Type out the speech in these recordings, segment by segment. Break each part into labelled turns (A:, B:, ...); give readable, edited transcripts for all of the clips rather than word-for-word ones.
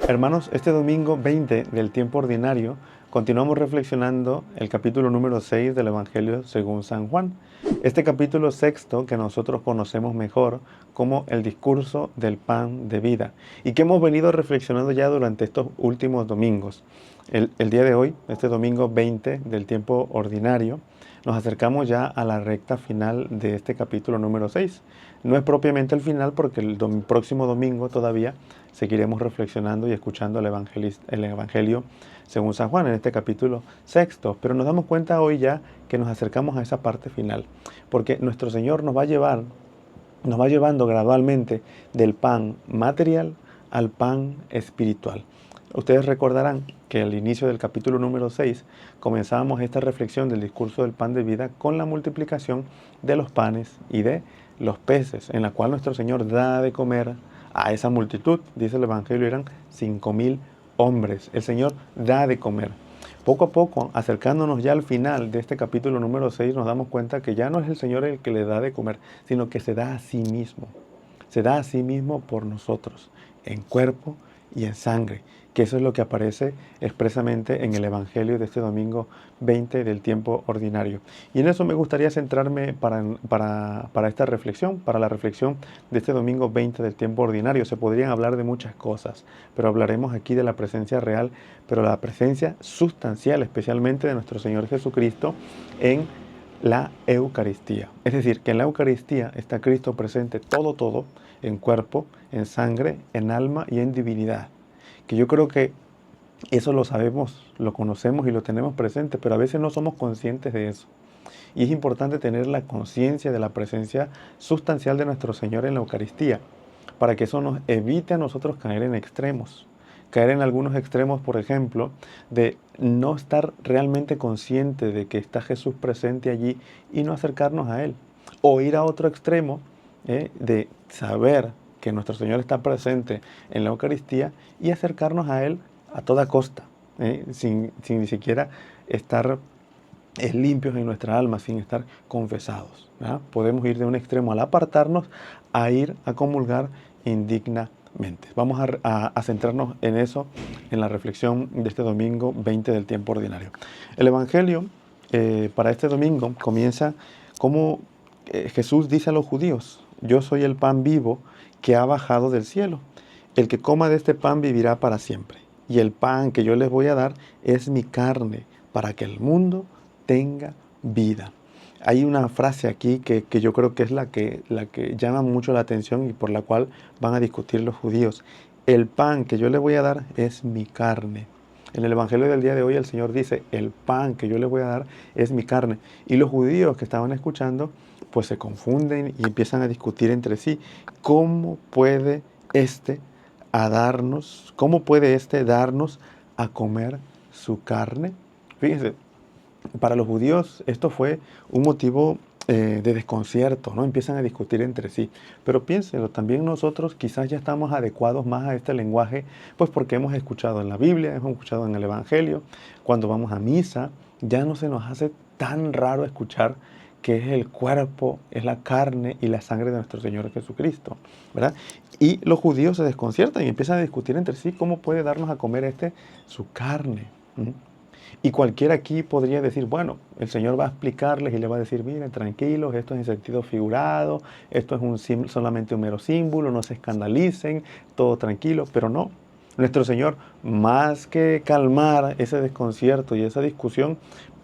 A: Hermanos, este domingo 20 del tiempo ordinario continuamos reflexionando el capítulo número 6 del Evangelio según San Juan. Este capítulo sexto que nosotros conocemos mejor como el discurso del pan de vida y que hemos venido reflexionando ya durante estos últimos domingos. El día de hoy, este domingo 20 del tiempo ordinario, nos acercamos ya a la recta final de este capítulo número 6. No es propiamente el final porque el próximo domingo todavía seguiremos reflexionando y escuchando el Evangelio según San Juan en este capítulo sexto. Pero nos damos cuenta hoy ya que nos acercamos a esa parte final, porque nuestro Señor nos va llevando gradualmente del pan material al pan espiritual. Ustedes recordarán que al inicio del capítulo número 6 comenzábamos esta reflexión del discurso del pan de vida con la multiplicación de los panes y de los peces, en la cual nuestro Señor da de comer a esa multitud. Dice el Evangelio, eran 5,000 hombres. El Señor da de comer. Poco a poco, acercándonos ya al final de este capítulo número 6, nos damos cuenta que ya no es el Señor el que le da de comer, sino que se da a sí mismo. Se da a sí mismo por nosotros, en cuerpo y en sangre, que eso es lo que aparece expresamente en el Evangelio de este domingo 20 del tiempo ordinario. Y en eso me gustaría centrarme para esta reflexión, para la reflexión de este domingo 20 del tiempo ordinario. Se podrían hablar de muchas cosas, pero hablaremos aquí de la presencia real, pero la presencia sustancial, especialmente de nuestro Señor Jesucristo en la Eucaristía. Es decir, que en la Eucaristía está Cristo presente todo, en cuerpo, en sangre, en alma y en divinidad. Que yo creo que eso lo sabemos, lo conocemos y lo tenemos presente, pero a veces no somos conscientes de eso. Y es importante tener la conciencia de la presencia sustancial de nuestro Señor en la Eucaristía, para que eso nos evite a nosotros caer en extremos. Caer en algunos extremos, por ejemplo, de no estar realmente consciente de que está Jesús presente allí y no acercarnos a Él. O ir a otro extremo de saber que nuestro Señor está presente en la Eucaristía y acercarnos a Él a toda costa, sin ni siquiera estar limpios en nuestra alma, sin estar confesados, ¿verdad? Podemos ir de un extremo al apartarnos a ir a comulgar indignamente. Vamos a centrarnos en eso, en la reflexión de este domingo 20 del tiempo ordinario. El Evangelio para este domingo comienza como Jesús dice a los judíos: yo soy el pan vivo que ha bajado del cielo. El que coma de este pan vivirá para siempre. Y el pan que yo les voy a dar es mi carne, para que el mundo tenga vida. Hay una frase aquí que yo creo que es la que llama mucho la atención y por la cual van a discutir los judíos. El pan que yo les voy a dar es mi carne. En el Evangelio del día de hoy el Señor dice: el pan que yo les voy a dar es mi carne. Y los judíos que estaban escuchando pues se confunden y empiezan a discutir entre sí. ¿Cómo puede cómo puede darnos a comer su carne? Fíjense, para los judíos esto fue un motivo de desconcierto, ¿no? Empiezan a discutir entre sí. Pero piénsenlo, también nosotros quizás ya estamos adecuados más a este lenguaje, pues porque hemos escuchado en la Biblia, hemos escuchado en el Evangelio, cuando vamos a misa, ya no se nos hace tan raro escuchar que es el cuerpo, es la carne y la sangre de nuestro Señor Jesucristo, ¿verdad? Y los judíos se desconciertan y empiezan a discutir entre sí cómo puede darnos a comer su carne. Y cualquiera aquí podría decir, bueno, el Señor va a explicarles y le va a decir: miren, tranquilos, esto es en sentido figurado, esto es solamente un mero símbolo, no se escandalicen, todo tranquilo, pero no. Nuestro Señor, más que calmar ese desconcierto y esa discusión,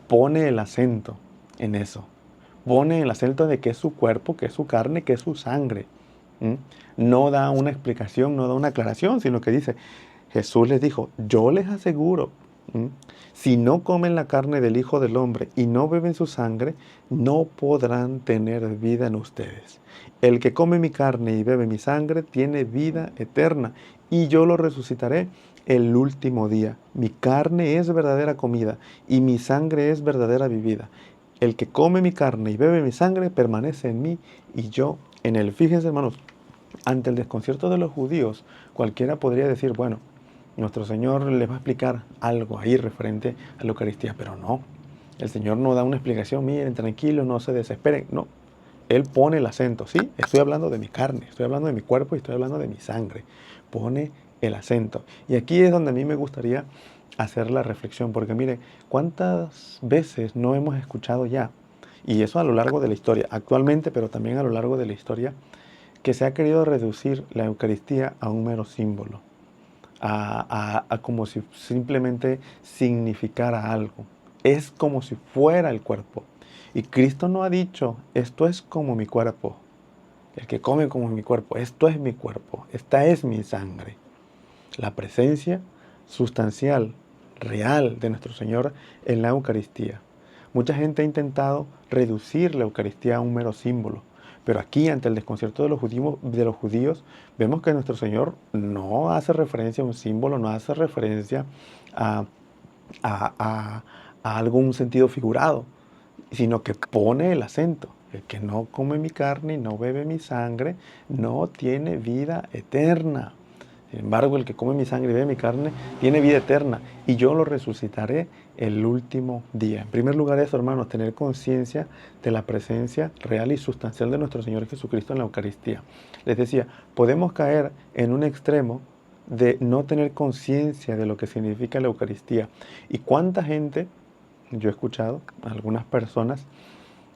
A: pone el acento en eso. Pone el acento de que es su cuerpo, que es su carne, que es su sangre. No da una explicación, no da una aclaración, sino que dice, Jesús les dijo: yo les aseguro, si no comen la carne del Hijo del Hombre y no beben su sangre, no podrán tener vida en ustedes. El que come mi carne y bebe mi sangre tiene vida eterna, y yo lo resucitaré el último día. Mi carne es verdadera comida y mi sangre es verdadera bebida. El que come mi carne y bebe mi sangre permanece en mí y yo en él. Fíjense, hermanos, ante el desconcierto de los judíos, cualquiera podría decir, bueno, nuestro Señor les va a explicar algo ahí referente a la Eucaristía, pero no. El Señor no da una explicación: miren, tranquilos, no se desesperen. No, Él pone el acento. Sí, estoy hablando de mi carne, estoy hablando de mi cuerpo y estoy hablando de mi sangre. Pone el acento. Y aquí es donde a mí me gustaría hacer la reflexión, porque mire, ¿cuántas veces no hemos escuchado ya? Y eso a lo largo de la historia, actualmente, pero también a lo largo de la historia, que se ha querido reducir la Eucaristía a un mero símbolo, a como si simplemente significara algo. Es como si fuera el cuerpo. Y Cristo no ha dicho, esto es como mi cuerpo. El que come como mi cuerpo, esto es mi cuerpo, esta es mi sangre. La presencia sustancial, real de nuestro Señor en la Eucaristía. Mucha gente ha intentado reducir la Eucaristía a un mero símbolo, pero aquí, ante el desconcierto de los judíos, vemos que nuestro Señor no hace referencia a un símbolo, no hace referencia a, a, a, a algún sentido figurado, sino que pone el acento. El que no come mi carne y no bebe mi sangre, no tiene vida eterna. Sin embargo, el que come mi sangre y bebe mi carne, tiene vida eterna, y yo lo resucitaré el último día. En primer lugar eso, hermanos, tener conciencia de la presencia real y sustancial de nuestro Señor Jesucristo en la Eucaristía. Les decía, podemos caer en un extremo de no tener conciencia de lo que significa la Eucaristía. ¿Y cuánta gente? Yo he escuchado a algunas personas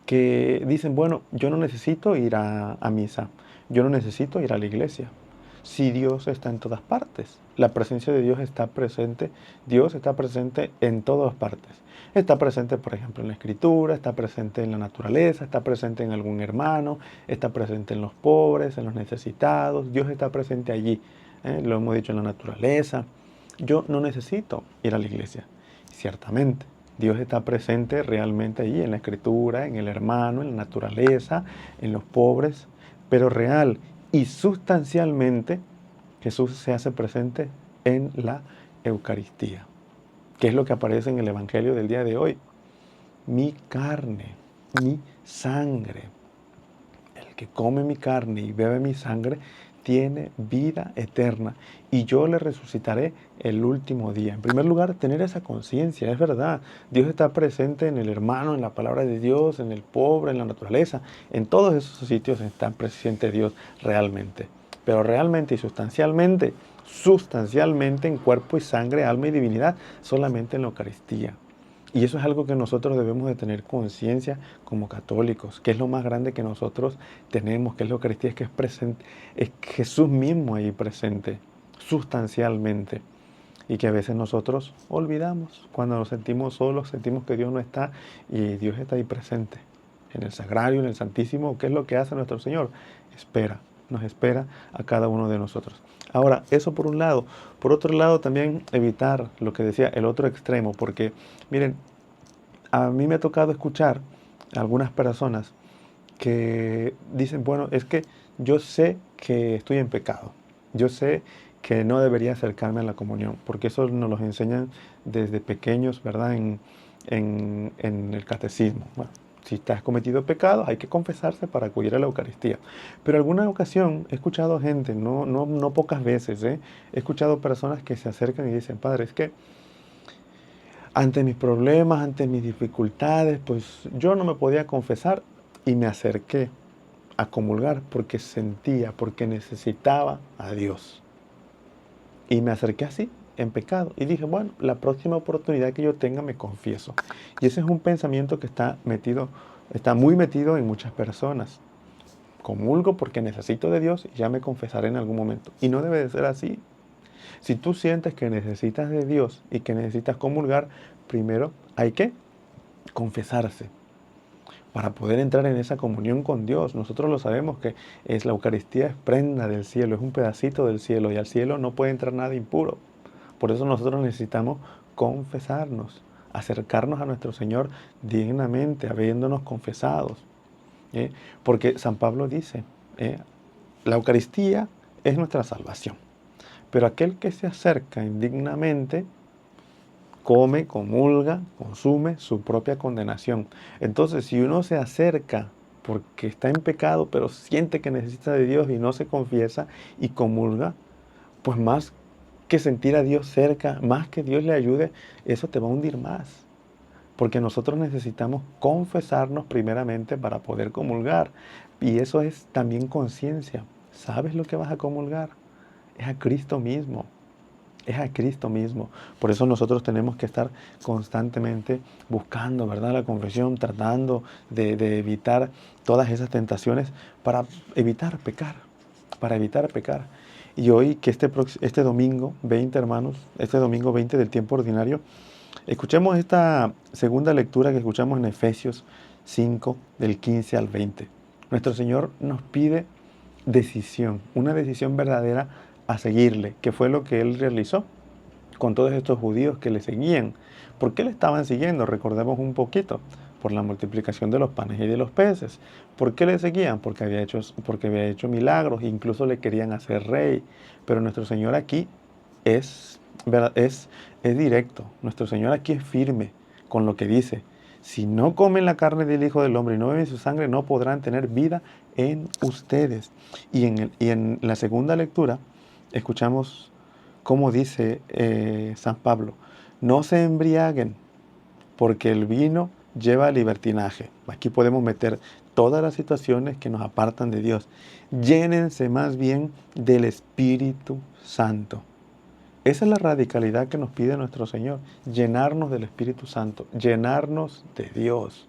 A: que dicen, bueno, yo no necesito ir a misa, yo no necesito ir a la iglesia. Si Dios está en todas partes, la presencia de Dios está presente en todas partes. Está presente, por ejemplo, en la Escritura, está presente en la naturaleza, está presente en algún hermano, está presente en los pobres, en los necesitados. Dios está presente allí, lo hemos dicho, en la naturaleza. Yo no necesito ir a la iglesia, ciertamente. Dios está presente realmente allí, en la Escritura, en el hermano, en la naturaleza, en los pobres, pero real y sustancialmente Jesús se hace presente en la Eucaristía, que es lo que aparece en el Evangelio del día de hoy. Mi carne, mi sangre. El que come mi carne y bebe mi sangre tiene vida eterna, y yo le resucitaré el último día. En primer lugar, tener esa conciencia, es verdad. Dios está presente en el hermano, en la palabra de Dios, en el pobre, en la naturaleza. En todos esos sitios está presente Dios realmente. Pero realmente y sustancialmente en cuerpo y sangre, alma y divinidad, solamente en la Eucaristía. Y eso es algo que nosotros debemos de tener conciencia como católicos, que es lo más grande que nosotros tenemos, que es la Eucaristía, es que es presente, es Jesús mismo ahí presente, sustancialmente. Y que a veces nosotros olvidamos, cuando nos sentimos solos, sentimos que Dios no está, y Dios está ahí presente, en el sagrario, en el santísimo. ¿Qué es lo que hace nuestro Señor? Nos espera a cada uno de nosotros. Ahora, eso por un lado. Por otro lado, también evitar lo que decía el otro extremo, porque miren, a mí me ha tocado escuchar a algunas personas que dicen, bueno, es que yo sé que estoy en pecado, yo sé que no debería acercarme a la comunión, porque eso nos lo enseñan desde pequeños, ¿verdad? En el catecismo. Bueno, si has cometido pecados, hay que confesarse para acudir a la Eucaristía. Pero en alguna ocasión he escuchado gente, no pocas veces, he escuchado personas que se acercan y dicen, Padre, es que ante mis problemas, ante mis dificultades, pues yo no me podía confesar, y me acerqué a comulgar porque sentía, porque necesitaba a Dios. Y me acerqué así, en pecado. Y dije, bueno, la próxima oportunidad que yo tenga me confieso. Y ese es un pensamiento que está muy metido en muchas personas. Comulgo porque necesito de Dios y ya me confesaré en algún momento. Y no debe de ser así. Si tú sientes que necesitas de Dios y que necesitas comulgar, primero hay que confesarse para poder entrar en esa comunión con Dios. Nosotros lo sabemos que la Eucaristía es prenda del cielo, es un pedacito del cielo, y al cielo no puede entrar nada impuro. Por eso nosotros necesitamos confesarnos, acercarnos a nuestro Señor dignamente, habiéndonos confesados. Porque San Pablo dice, la Eucaristía es nuestra salvación, pero aquel que se acerca indignamente come, comulga, consume su propia condenación. Entonces, si uno se acerca porque está en pecado, pero siente que necesita de Dios y no se confiesa y comulga, pues más que sentir a Dios cerca, más que Dios le ayude, eso te va a hundir más. Porque nosotros necesitamos confesarnos primeramente para poder comulgar. Y eso es también conciencia. ¿Sabes lo que vas a comulgar? Es a Cristo mismo. es a Cristo mismo. Por eso nosotros tenemos que estar constantemente buscando, ¿verdad?, la confesión, tratando de evitar todas esas tentaciones para evitar pecar, para evitar pecar. Y hoy, que este domingo 20, hermanos, este domingo 20 del tiempo ordinario, escuchemos esta segunda lectura que escuchamos en Efesios 5, del 15 al 20. Nuestro Señor nos pide decisión, una decisión verdadera a seguirle, que fue lo que Él realizó con todos estos judíos que le seguían. ¿Por qué le estaban siguiendo? Recordemos un poquito. Por la multiplicación de los panes y de los peces. ¿Por qué le seguían? Porque había hecho milagros, incluso le querían hacer rey. Pero nuestro Señor aquí es, es directo. Nuestro Señor aquí es firme con lo que dice. Si no comen la carne del Hijo del Hombre y no beben su sangre, no podrán tener vida en ustedes. Y en la segunda lectura escuchamos cómo dice San Pablo: no se embriaguen, porque el vino lleva libertinaje. Aquí podemos meter todas las situaciones que nos apartan de Dios. Llénense más bien del Espíritu Santo. Esa es la radicalidad que nos pide nuestro Señor, llenarnos del Espíritu Santo, llenarnos de Dios,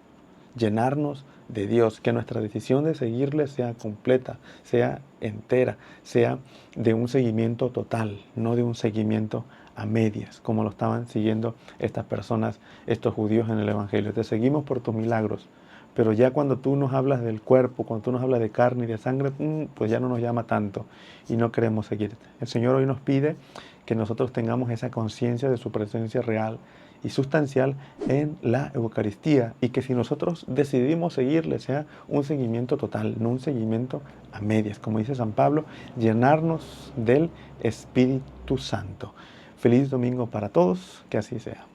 A: llenarnos de Dios, que nuestra decisión de seguirle sea completa, sea entera, sea de un seguimiento total, no de un seguimiento a medias, como lo estaban siguiendo estas personas, estos judíos en el Evangelio. Te seguimos por tus milagros, pero ya cuando tú nos hablas del cuerpo, cuando tú nos hablas de carne y de sangre, pues ya no nos llama tanto y no queremos seguirte. El Señor hoy nos pide que nosotros tengamos esa conciencia de su presencia real y sustancial en la Eucaristía, y que si nosotros decidimos seguirle sea un seguimiento total, no un seguimiento a medias, como dice San Pablo, llenarnos del Espíritu Santo. Feliz domingo para todos, que así sea.